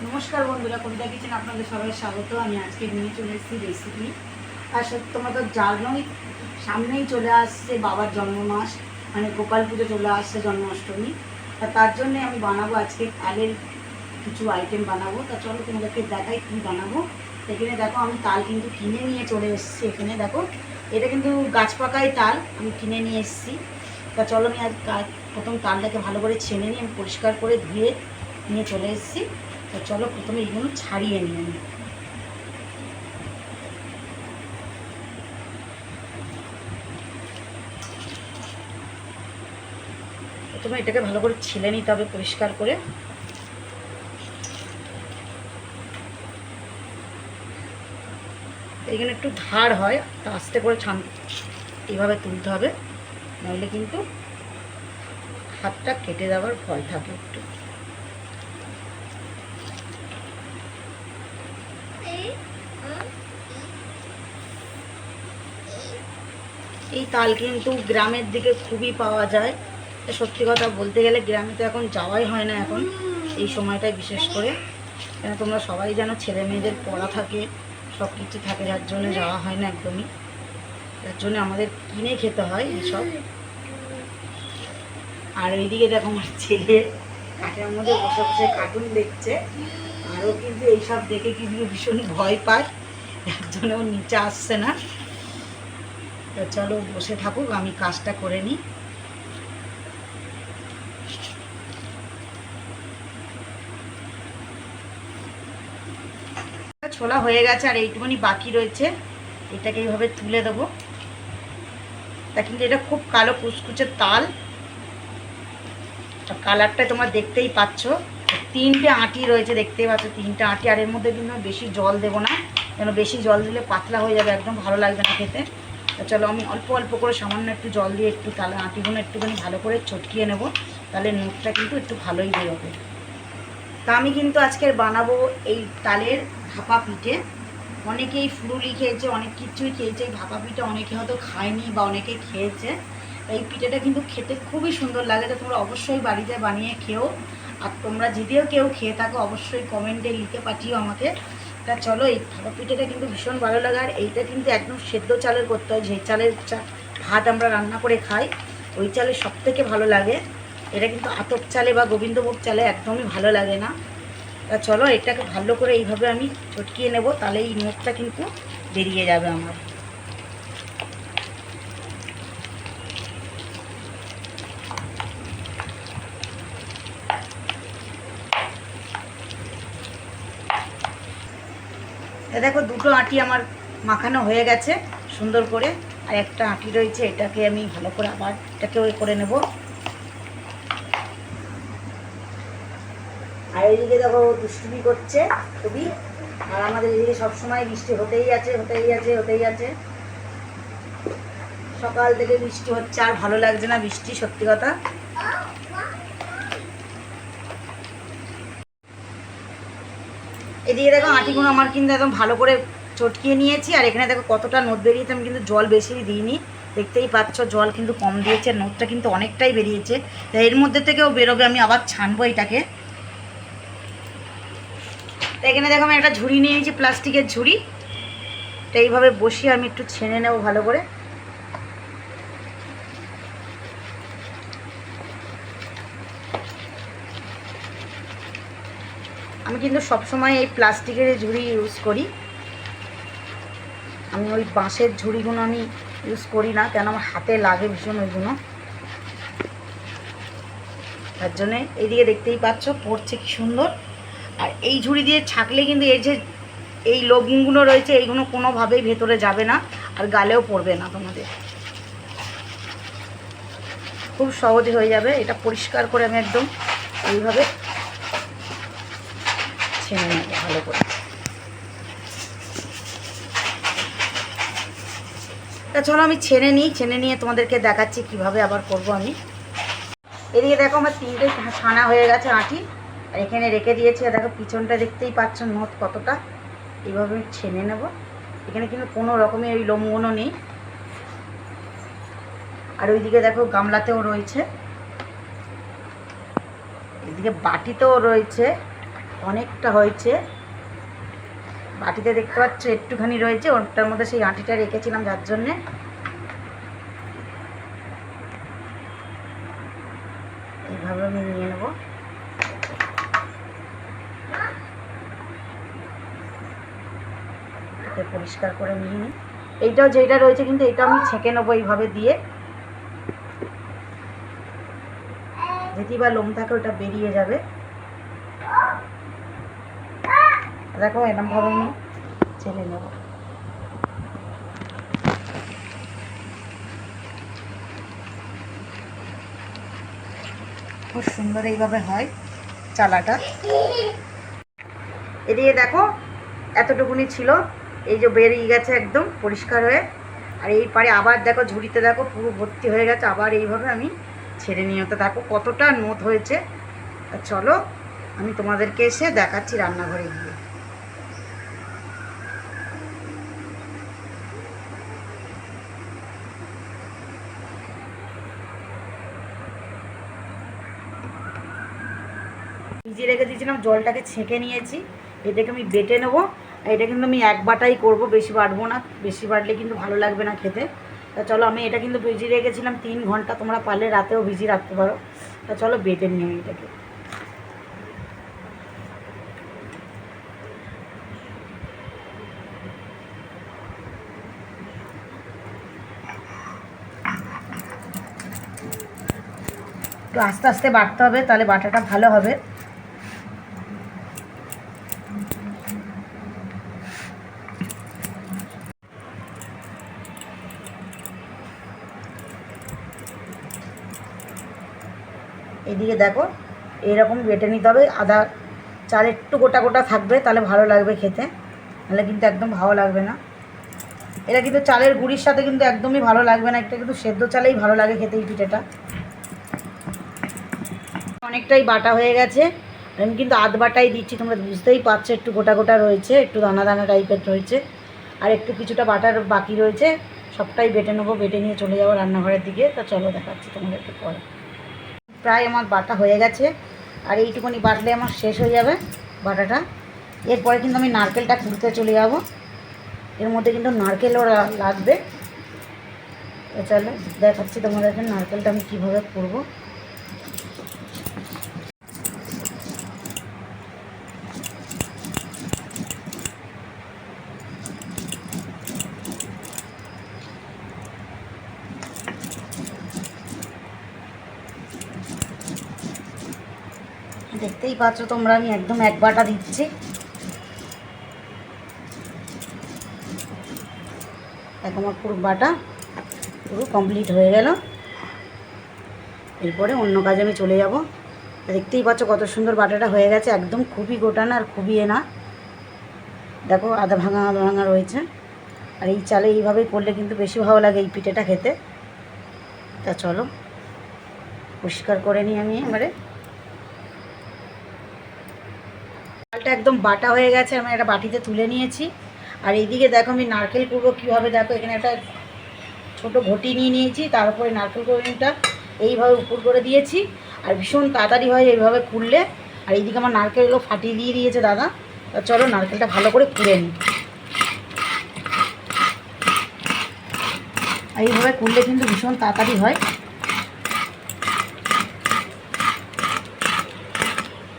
নমস্কার বন্ধুরা, কবিতা কিচেন আপনাদের সবাই স্বাগত। আমি আজকে নিয়ে চলে এসেছি রেসিপি। আর তোমরা তো জানোই সামনেই চলে আসছে বাবার জন্মমাস, মানে গোপাল পুজো চলে আসছে, জন্মাষ্টমী। তার জন্যে আমি বানাবো আজকে তালের কিছু আইটেম বানাবো। তা চলো তোমাদেরকে দেখাই কী বানাবো। এখানে দেখো আমি তাল কিন্তু কিনে নিয়ে চলে এসেছি। এখানে দেখো এটা কিন্তু গাছ পাকাই তাল, আমি কিনে নিয়ে এসেছি। তা চলো আমি আজ প্রথম তালটাকে ভালো করে ছেনে নিয়ে আমি পরিষ্কার করে ধুয়ে নিয়ে চলে এসেছি। তো চলো প্রথমে এইগুলো ছাড়িয়ে নিয়ে নিই। প্রথমে এটাকে ভালো করে ছিলে নিতে হবে পরিষ্কার করে। এখানে একটু ধার হয়, তা আস্তে করে এইভাবে তুলতে হবে, নইলে কিন্তু হাতটা কেটে যাওয়ার ভয় থাকে একটু। এই তাল কিন্তু গ্রামের দিকে খুবই পাওয়া যায়। সত্যি কথা বলতে গেলে গ্রামে তো এখন যাওয়াই হয় না এখন এই সময়টায়, বিশেষ করে কেন তোমরা সবাই জানো ছেলে মেয়েদের পড়া থাকে, সব কিছু থাকে, যার জন্য যাওয়া হয় না একদমই। তার জন্য আমাদের কিনে খেতে হয় এইসব। আর এইদিকে দেখো আমার ছেলে কাঠের মধ্যে বসে বসে কার্টুন দেখছে, আরও কিন্তু এইসব দেখে কিন্তু ভীষণ ভয় পায়, যার জন্য ও নিচে আসছে না। তো চলো বসে থাকুক, আমি কাজটা করে নিই। ছোলা হয়ে গেছে আর এইটুকুনি বাকি রয়েছে, এটাকে এইভাবে তুলে দেবো। তা কিন্তু এটা খুব কালো কুচকুচে তাল, কালারটা তোমরা দেখতেই পাচ্ছ। তিনটে আঁটি রয়েছে, দেখতেই পাচ্ছ তিনটে আঁটি। আর এর মধ্যে কিন্তু বেশি জল দেবো না, কেন বেশি জল দিলে পাতলা হয়ে যাবে, একদম ভালো লাগবে না খেতে। তো চলো আমি অল্প অল্প করে সামান্য একটু জল দিয়ে একটু তালে আঁটিগুলো একটুখানি ভালো করে চটকিয়ে নেব, তাহলে নোটটা কিন্তু একটু ভালোই বেরোবে। তা আমি কিন্তু আজকের বানাবো এই তালের ভাপা পিঠে। অনেকেই ফুলুরি খেয়েছে, অনেক কিছুই খেয়েছে, এই ভাপা পিঠে অনেকে হয়তো খায়নি বা অনেকে খেয়েছে। এই পিঠেটা কিন্তু খেতে খুবই সুন্দর লাগে, তো তোমরা অবশ্যই বাড়িতে বানিয়ে খেও। আর তোমরা যদিও কেউ খেয়ে থাকো অবশ্যই কমেন্টে লিখে পাঠিও আমাকে। তা চলো এই ভাপা পিঠেটা কিন্তু ভীষণ ভালো লাগে। আর এইটা কিন্তু একদম সেদ্ধ চালের করতে হয়, যে চালের ভাত আমরা রান্না করে খাই ওই চালের সবথেকে ভালো লাগে। এটা কিন্তু আতপ চালে বা গোবিন্দভোগ চালে একদমই ভালো লাগে না। তা চলো এটাকে ভালো করে এইভাবে আমি চটকিয়ে নেব, তাহলে এই নোটটা কিন্তু বেরিয়ে যাবে আমার। দেখো দুটো আঁটি আমার মাখানো হয়ে গেছে সুন্দর করে, আর একটা আঁটি রয়েছে, এটাকে আমি ভালো করে আবার এটাকে ওই করে নেব। আর এইদিকে দেখো দুষ্টুমি করছে খুবই, আর আমাদের এদিকে সবসময় বৃষ্টি হতেই আছে হতেই আছে হতেই আছে, সকাল থেকে বৃষ্টি হচ্ছে, আর ভালো লাগছে না বৃষ্টি, সত্যি কথা। এদিকে দেখো আঁটিগুলো আমার কিন্তু একদম ভালো করে চটকিয়ে নিয়েছি, আর এখানে দেখো কতটা নোট বেরিয়েছে, আমি কিন্তু জল বেশি দিইনি, দেখতেই পাচ্ছ জল কিন্তু কম দিয়েছে, নোটটা কিন্তু অনেকটাই বেরিয়েছে। তাই এর মধ্যে থেকেও বেরোবে, আমি আবার ছানবো এটাকে। তো এখানে দেখো আমি একটা ঝুড়ি নিয়ে নিয়েছি, প্লাস্টিকের ঝুড়ি, তো এইভাবে বসিয়ে আমি একটু ছেনে নেবো ভালো করে। আমি কিন্তু সবসময় এই প্লাস্টিকের ঝুড়ি ইউজ করি, আমি ওই বাঁশের ঝুড়িগুলো আমি ইউজ করি না, কেন আমার হাতে লাগে ভীষণ ওইগুলো, তার জন্যে। এইদিকে দেখতেই পাচ্ছ পড়ছে কি সুন্দর। আর এই ঝুড়ি দিয়ে ছাকলে কিন্তু এই যে এই লবণগুলো রয়েছে এইগুলো কোনোভাবেই ভেতরে যাবে না, আর গালেও পড়বে না তোমাদের, খুব সহজে হয়ে যাবে। এটা পরিষ্কার করে আমি একদম এইভাবে ছেনে নেব ভালো করে। তা চলো আমি ছেনে নিই, ছেনে নিয়ে তোমাদেরকে দেখাচ্ছি কিভাবে আবার করব আমি। এদিকে দেখো আমার তিনটে ছানা হয়ে গেছে আঁটি, আর এখানে রেখে দিয়েছি। আর দেখো পিছনটা দেখতেই পাচ্ছ নোট কতটা, এইভাবে আমি ছেনে নেব। এখানে কিন্তু কোনো রকমের ওই লোমগুলো নেই। আর ওইদিকে দেখো গামলাতেও রয়েছে, এদিকে বাটিতেও রয়েছে, অনেকটা হয়েছে। বাটিতে দেখতে পাচ্ছ একটুখানি রয়েছে, ওটার মধ্যে সেই আঁটিটা রেখেছিলাম যার জন্যে। এইভাবে আমি নিয়ে নেব। পরিষ্কার করে নিয়ে নিই। এইটাও যেটা রয়েছে কিন্তু এটা আমি ছেঁকে নেবো এইভাবে দিয়ে, যেটি বা লোম থাকে ওটা বেরিয়ে যাবে। দেখো এরকমভাবে আমি ছেলে নেব। খুব সুন্দর এইভাবে হয় চালাটা। এদিকে দেখো এতটুকুনি ছিল, এই যে বেরিয়ে গেছে একদম পরিষ্কার হয়ে। আর এই পারে আবার দেখো ঝুড়িতে দেখো পুরো ভর্তি হয়ে গেছে। আবার এইভাবে আমি ছেড়ে নিয়ে তো দেখো কতটা নোদ হয়েছে। আর চলো আমি তোমাদেরকে এসে দেখাচ্ছি রান্নাঘরে গিয়ে। ভিজিয়ে রেখে দিয়েছিলাম, জলটাকে ছেঁকে নিয়েছি। এটাকে আমি বেটে নেবো। এটা কিন্তু আমি এক বাটাই করবো, বেশি বাটবো না, বেশি বাটলে কিন্তু ভালো লাগবে না খেতে। তা চলো আমি এটা কিন্তু ভিজিয়ে রেখেছিলাম 3 ঘন্টা, তোমরা পারলে রাতেও ভিজিয়ে রাখতে পারো। তা চলো বেটে নিই আমি এটাকে। একটু আস্তে আস্তে বাটতে হবে, তাহলে বাটাটা ভালো হবে। এদিকে দেখো এইরকম বেটে নিতে হবে। আদা চাল একটু গোটা গোটা থাকবে, তাহলে ভালো লাগবে খেতে, নাহলে কিন্তু একদম ভালো লাগবে না। এটা কিন্তু চালের গুঁড়ির সাথে কিন্তু একদমই ভালো লাগবে না, এটা কিন্তু সেদ্ধ চালেই ভালো লাগে খেতে এই পিঠেটা। অনেকটাই বাটা হয়ে গেছে, আমি কিন্তু আধ বাটাই দিচ্ছি, তোমরা বুঝতেই পারছো একটু গোটা গোটা রয়েছে, একটু দানা দানা টাইপের রয়েছে। আর একটু কিছুটা বাটার বাকি রয়েছে, সবটাই বেটে নেবো। বেটে নিয়ে চলে যাবো রান্নাঘরের দিকে। তা চলো দেখাচ্ছি তোমাদেরকে পরে। প্রায় আমার বাটা হয়ে গেছে, আর এইটুকুনি বাটলে আমার শেষ হয়ে যাবে বাটাটা। এরপরে কিন্তু আমি নারকেলটা কুড়তে চলে যাব। এর মধ্যে কিন্তু নারকেলও লাগবে। চলো দেখাচ্ছি তোমাদেরকে নারকেলটা আমি কীভাবে করবো। দেখতেই পাচ্ছ তোমরা, আমি একদম এক বাটা দিচ্ছি। এখন আমার পুরো বাটা পুরো কমপ্লিট হয়ে গেল। এরপরে অন্য কাজে আমি চলে যাব। দেখতেই পাচ্ছ কত সুন্দর বাটাটা হয়ে গেছে, একদম খুবই গোটা না আর খুবই না। দেখো আধা ভাঙা আধা ভাঙা রয়েছে। আর এই চালে এইভাবেই করলে কিন্তু বেশি ভালো লাগে এই পিঠেটা খেতে। তা চলো পরিষ্কার করে নিই আমি এবারে। চালটা একদম বাটা হয়ে গেছে, আমি একটা বাটিতে তুলে নিয়েছি। আর এইদিকে দেখো আমি নারকেল করবো কীভাবে। দেখো এখানে একটা ছোটো ঘটি নিয়ে নিয়েছি, তার উপরে নারকেল কোড়ানিটা এইভাবে উপর করে দিয়েছি। আর ভীষণ তাড়াতাড়ি হয় এইভাবে কুড়লে। আর এইদিকে আমার নারকেলগুলো ফাটিয়ে দিয়ে দিয়েছে দাদা। তা চলো নারকেলটা ভালো করে কুড়ে নিই। আর এইভাবে কুড়লে কিন্তু ভীষণ তাড়াতাড়ি হয়।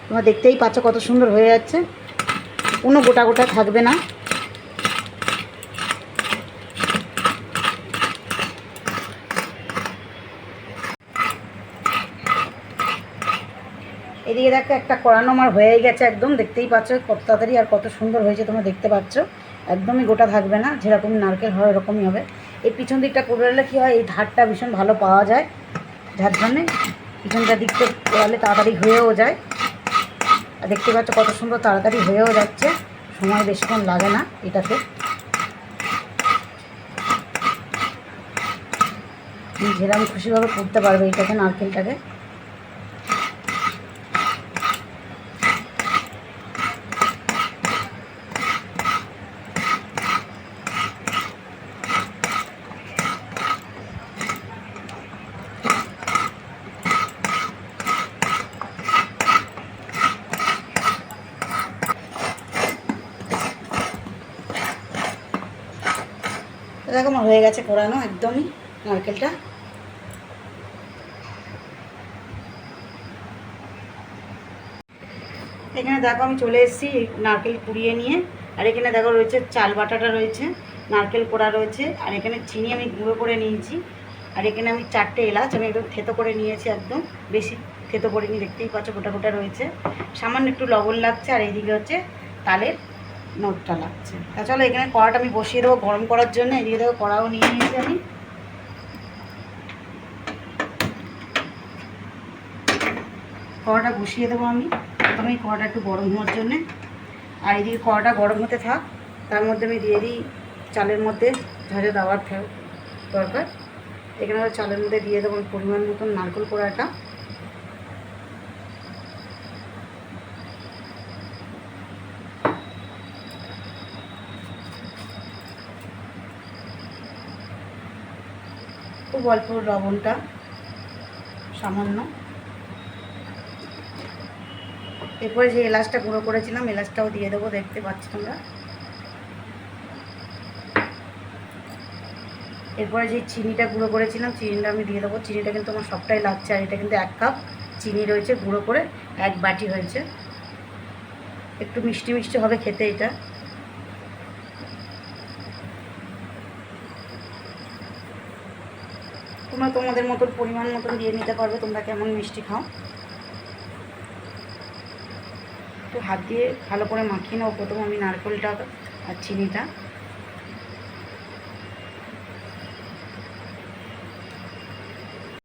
তোমরা দেখতেই পাচ্ছ কত সুন্দর হয়ে যাচ্ছে, কোনো গোটা গোটা থাকবে না। এদিকে দেখো একটা কড়ানো আমার হয়ে গেছে একদম, দেখতেই পাচ্ছ কত তাড়াতাড়ি আর কত সুন্দর হয়েছে। তোমরা দেখতে পাচ্ছ একদমই গোটা থাকবে না, যেরকম নারকেল হয় এরকমই হবে। এই পিছন দিকটা কোড়ালে কী হয়, এই ধারটা ভীষণ ভালো পাওয়া যায়, যার জন্যে পিছনটা দিকটা কোড়ালে তাড়াতাড়ি হয়েও যায়। আর দেখতে পাচ্ছ কত সুন্দর তাড়াতাড়ি হয়েও যাচ্ছে, সময় বেশিক্ষণ লাগে না এটাতে। যেরকম খুশিভাবে করতে পারবে এটাকে, নারকেলটাকে। দেখো আমার হয়ে গেছে কোরানো একদমই নারকেলটা। এখানে দেখো আমি চলে এসেছি নারকেল কুড়িয়ে নিয়ে। আর এখানে দেখো রয়েছে চাল বাটাটা রয়েছে, নারকেল কোড়া রয়েছে, আর এখানে চিনি আমি গুঁড়ো করে নিয়েছি। আর এখানে আমি 4টে এলাচ আমি একদম থেতো করে নিয়েছি, একদম বেশি থেতো করে নিয়ে, দেখতেই পাচ্ছ গোটা গোটা রয়েছে। সামান্য একটু লবণ লাগছে, আর এইদিকে হচ্ছে তালের নোটটা লাগছে। তা চলো এখানে কড়াটা আমি বসিয়ে দেবো গরম করার জন্য। এদিকে দেখো কড়াও নিয়ে নিয়েছি আমি। কড়াটা বসিয়ে দেবো আমি প্রথমে, কড়াটা একটু গরম হওয়ার জন্যে। আর এদিকে কড়াটা গরম হতে থাক, তার মধ্যে আমি দিয়ে দিই চালের মধ্যে যা যা দেওয়ার দরকার। এখানে চালের মধ্যে দিয়ে দেবো পরিমাণ মতন নারকেল কোড়াটা। খুব অল্প লবণটা সামান্য। এরপরে যে এলাচটা গুঁড়ো করেছিলাম এলাচটাও দিয়ে দেবো, দেখতে পাচ্ছ তোমরা। এরপরে যে চিনিটা গুঁড়ো করেছিলাম চিনিটা আমি দিয়ে দেবো। চিনিটা কিন্তু আমার সবটাই লাগছে, আর এটা কিন্তু 1 কাপ চিনি রয়েছে গুঁড়ো করে, 1 বাটি হয়েছে। একটু মিষ্টি মিষ্টি হবে খেতে এটা। তোমরা তোমাদের মতন পরিমাণ মতন দিয়ে নিতে পারবে, তোমরা কেমন মিষ্টি খাও। একটু হাত দিয়ে ভালো করে মাখিয়ে নেবো প্রথম আমি নারকেলটা আর চিনিটা।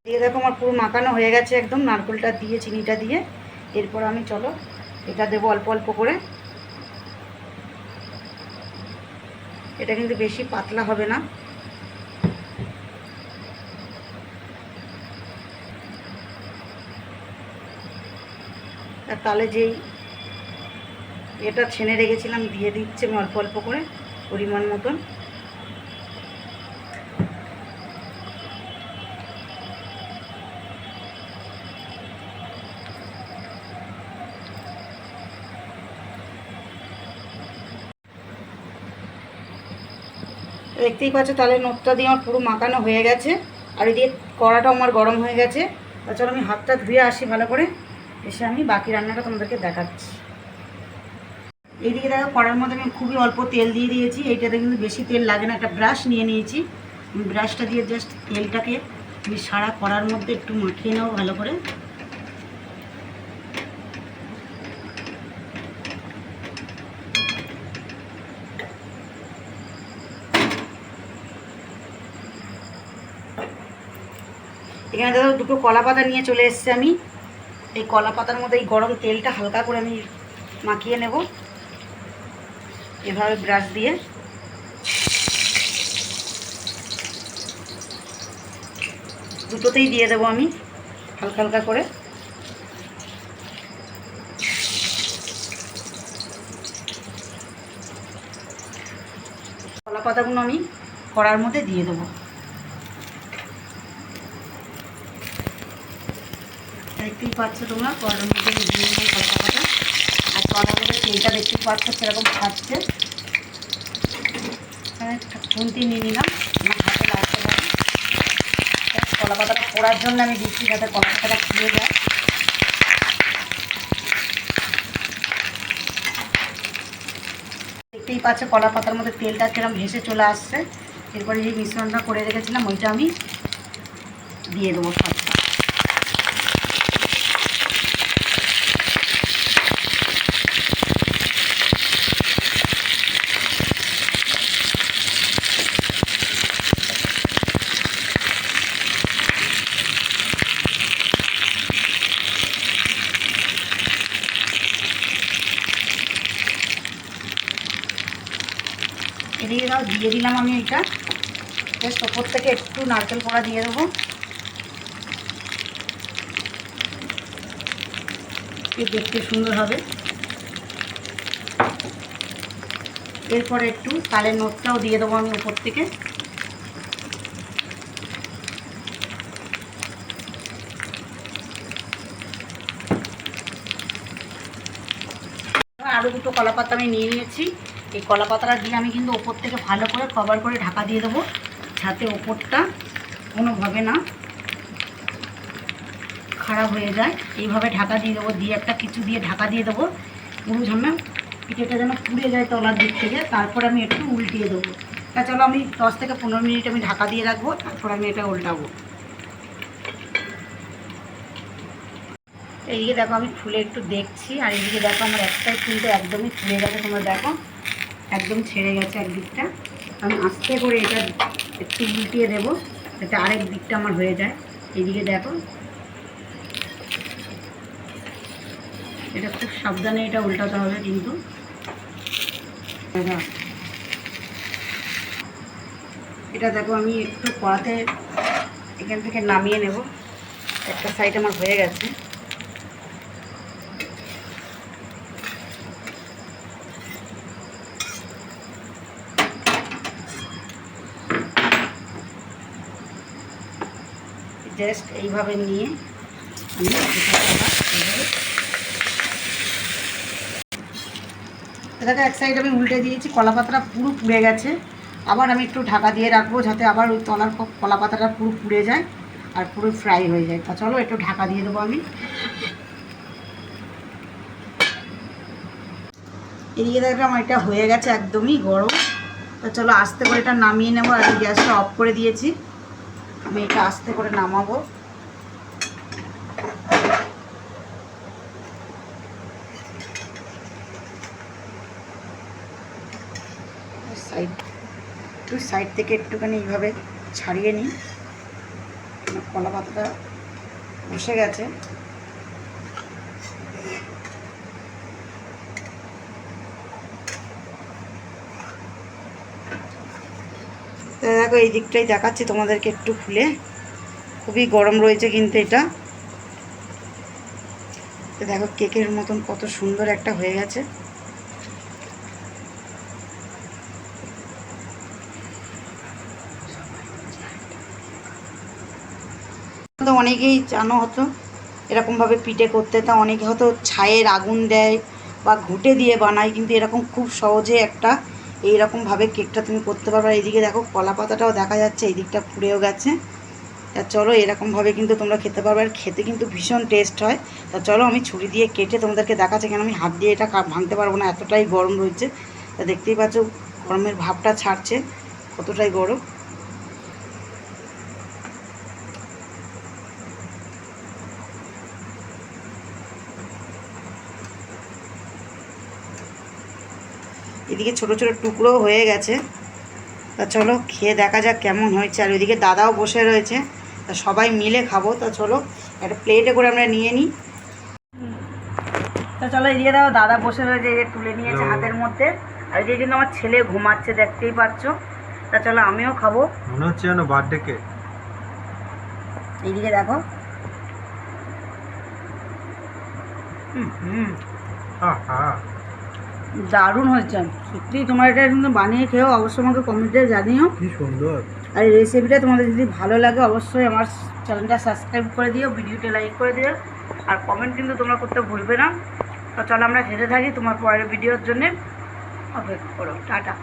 দিয়ে দেখো আমার পুরো মাখানো হয়ে গেছে একদম নারকেলটা দিয়ে চিনিটা দিয়ে। এরপর আমি চলো এটা দেবো অল্প অল্প করে। এটা কিন্তু বেশি পাতলা হবে না। আর তাহলে যেই এটা ছেনে রেখেছিলাম দিয়ে দিচ্ছি আমি অল্প অল্প করে পরিমাণ মতন। দেখতেই পাচ্ছ তাহলে নোটটা দিয়ে আমার পুরো মাখানো হয়ে গেছে। আর এদিকে কড়াটাও আমার গরম হয়ে গেছে। তাছাড়া আমি হাতটা ধুয়ে আসি ভালো করে, এসে আমি বাকি রান্নাটা তোমাদেরকে দেখাচ্ছি। এইদিকে দেখো কড়ার মধ্যে আমি খুবই অল্প তেল দিয়ে দিয়েছি। এইটাতে কিন্তু বেশি তেল লাগে না। একটা ব্রাশ নিয়ে নিয়েছি, ব্রাশটা দিয়ে জাস্ট তেলটাকে আমি সারা কড়ার মধ্যে একটু মাখিয়ে নেবো ভালো করে। এখানে দেখো 2টো কলা পাতা নিয়ে চলে এসেছি আমি। এই কলা পাতার মধ্যে এই গরম তেলটা হালকা করে আমি মাখিয়ে নেব এভাবে ব্রাশ দিয়ে। দুটোতেই দিয়ে দেবো আমি হালকা হালকা করে। কলা পাতাগুলো আমি কড়ার মধ্যে দিয়ে দেবো। দেখতেই পাচ্ছ তোমরা কড়ার মধ্যে দিয়ে দেবো কলা পাতাটা। আর কড়ার মধ্যে তেলটা দেখতেই পাচ্ছ সেরকম খাচ্ছে। খুন্তি নিয়ে নিলাম, আমার হাতে লাগতে পারে। কলা পাতাটা পোড়ার জন্য আমি দিচ্ছি যাতে কলা পাতাটা ফুলে যায়। দেখতেই পাচ্ছ কলা পাতার মধ্যে তেলটা কিরম ভেসে চলে আসছে। এরপরে যে মিশ্রণটা করে রেখেছিলাম ওইটা আমি দিয়ে দেবো সবটা। এদিকে দাও দিয়ে দিলাম আমি এটা। জাস্ট ওপর থেকে একটু নারকেল কোড়া দিয়ে দেবো, দেখতে সুন্দর হবে। এরপরে একটু তালের নোটটাও দিয়ে দেবো আমি ওপর থেকে। আরও 2টো কলা পাতা আমি নিয়ে নিয়েছি, এই কলা পাতাটা দিয়ে আমি কিন্তু ওপর থেকে ভালো করে কভার করে ঢাকা দিয়ে দেবো, যাতে ওপরটা কোনোভাবে না খারাপ হয়ে যায়। এইভাবে ঢাকা দিয়ে দেবো, দিয়ে একটা কিছু দিয়ে ঢাকা দিয়ে দেবো, পুরো ঝামে পিঠেটা যেন পুড়ে যায় তলার দিক থেকে। তারপর আমি একটু উল্টিয়ে দেবো। তা চলো আমি 10 থেকে 15 মিনিট আমি ঢাকা দিয়ে রাখবো, তারপর আমি এটা উল্টাবো। এইদিকে দেখো আমি খুলে একটু দেখছি, আর এইদিকে দেখো আমার একটাই কিন্তু একদমই খুলে গেছে, তোমরা দেখো একদম ছেড়ে গেছে একদিকটা। আমি আস্তে করে এটা একটু উল্টিয়ে দেবো, যাতে আরেক দিকটা আমার হয়ে যায়। এইদিকে দেখো এটা খুব সাবধানে এটা উল্টাতে হবে কিন্তু। এটা দেখো আমি একটু কড়াতে এখান থেকে নামিয়ে নেব, একটা সাইড আমার হয়ে গেছে। জাস্ট এইভাবে নিয়ে আমি দেখো এক সাইড আমি উল্টে দিয়েছি, কলা পাতাটা পুরো পুড়ে গেছে। আবার আমি একটু ঢাকা দিয়ে রাখবো, যাতে আবার ওই তলার কলা পাতাটা পুরো পুড়ে যায় আর পুরো ফ্রাই হয়ে যায়। তা চলো একটু ঢাকা দিয়ে দেবো আমি। এদিকে দেখো আমার এটা হয়ে গেছে একদমই গরম। তা চলো আস্তে করে এটা নামিয়ে নেবো। আর গ্যাসটা অফ করে দিয়েছি, আমি এটা আস্তে করে নামাবো। সাইড থেকে একটুখানি এইভাবে ছাড়িয়ে নিই, কলা পাতাটা বসে গেছে। দেখো এই দিকটাই দেখাচ্ছি তোমাদেরকে একটু খুলে, খুবই গরম রয়েছে কিন্তু এটা। দেখো কেকের মতন কত সুন্দর একটা হয়ে গেছে। তো অনেকেই জানো হতো এরকমভাবে পিঠে করতে, তা অনেকে হয়তো ছায়ের আগুন দেয় বা ঘুঁটে দিয়ে বানায়, কিন্তু এরকম খুব সহজে একটা এইরকমভাবে কেকটা তুমি করতে পারবে। এইদিকে দেখো কলা পাতাটাও দেখা যাচ্ছে, এই দিকটা পুড়েও গেছে। তা চলো এরকমভাবে কিন্তু তোমরা খেতে পারবে, আর খেতে কিন্তু ভীষণ টেস্ট হয়। তা চলো আমি ছুরি দিয়ে কেটে তোমাদেরকে দেখাচ্ছি, কেন আমি হাত দিয়ে এটা ভাঙতে পারবো না, এতটাই গরম রয়েছে। তা দেখতেই পাচ্ছ গরমের ভাবটা ছাড়ছে, কতটাই গরম। এদিকে ছোট ছোট টুকরো হয়ে গেছে। তা চলো খেয়ে দেখা যাক কেমন হয়েছে। আর ওইদিকে দাদাও বসে রয়েছে, তা সবাই মিলে খাবো। তা চলো একটা প্লেটে করে আমরা নিয়ে নিই। তা চলো এদিকে দাও, দাদা বসে রয়েছে, এই যে তুলে নিয়েছে হাতের মধ্যে। আর এদিকে কিন্তু আমার ছেলে ঘুমাচ্ছে, দেখতেই পাচ্ছ। তা চলো আমিও খাবো, মনে হচ্ছে যেন বার্থডে কেক। এইদিকে দেখো দারুণ হয়েছে সত্যি। তোমার এটা কিন্তু বানিয়ে খেয়েও অবশ্যই আমাকে কমেন্টে জানিও কি সুন্দর। আর এই রেসিপিটা তোমাদের যদি ভালো লাগে অবশ্যই আমার চ্যানেলটা সাবস্ক্রাইব করে দিও, ভিডিওটা লাইক করে দিও, আর কমেন্ট কিন্তু তোমরা করতে ভুলবে না। তো চলো আমরা খেতে থাকি, তোমার পরের ভিডিওর জন্যে অপেক্ষা করো। টাটা।